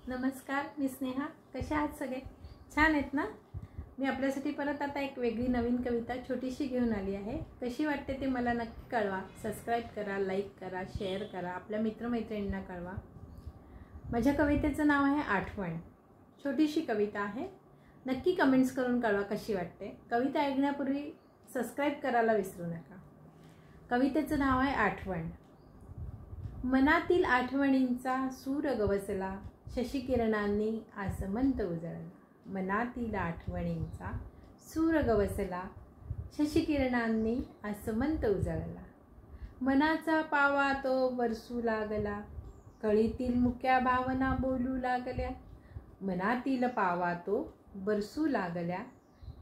नमस्कार, मी स्नेहा. कशा आहात सगळे? छान आहेत ना? मी आपल्यासाठी परत आता एक वेगळी नवीन कविता छोटीशी घेऊन आली आहे. कशी वाटते ते मला नक्की कळवा. सबस्क्राईब करा, लाईक करा, शेअर करा, आपल्या मित्रमैत्रिणींना कळवा. माझ्या कवितेचं नाव आहे आठवण. छोटीशी कविता आहे. नक्की कमेंट्स करून कळवा कशी वाटते. कविता ऐकण्यापूर्वी सबस्क्राईब करायला विसरू नका. कवितेचं नाव आहे आठवण. मनातील आठवणींचा सूर गवसला, शशिकिरणांनी आसमंत उजळला. मनातील आठवणींचा सूर गवसला, शशिकिरणांनी आसमंत उजळला. मनाचा पावा तो बरसू लागला, कळीतील मुक्या भावना बोलू लागल्या. मनातील पावा तो बरसू लागल्या,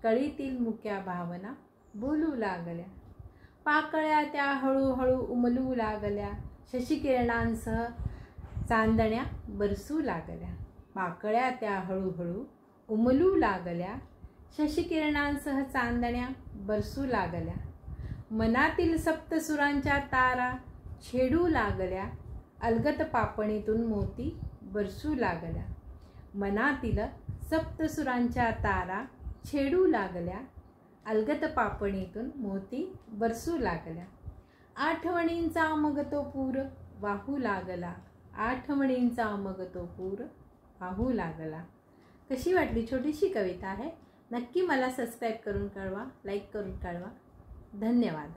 कळीतील मुक्या भावना बोलू लागल्या. पाकळ्या त्या हळूहळू उमलू लागल्या, शशिकिरणांसह चांदण्या बरसू लागल्या. पाकळ्या त्या हळूहळू उमलू लागल्या, शशिकिरणांसह चांदण्या बरसू लागल्या. मनातील सप्तसुरांच्या तारा छेडू लागल्या, अलगत पापणीतून मोती बरसू लागल्या. मनातील सप्तसुरांच्या तारा छेडू लागल्या, अलगत पापणीतून मोती बरसू लागल्या. आठवणींचा मग तो पूर वाहू लागला, आठवणींचा मग तो पूर वाहू लागला. कशी वाटली? छोटीशी कविता आहे. नक्की मला सबस्क्राईब करून कळवा, लाईक करून कळवा. धन्यवाद.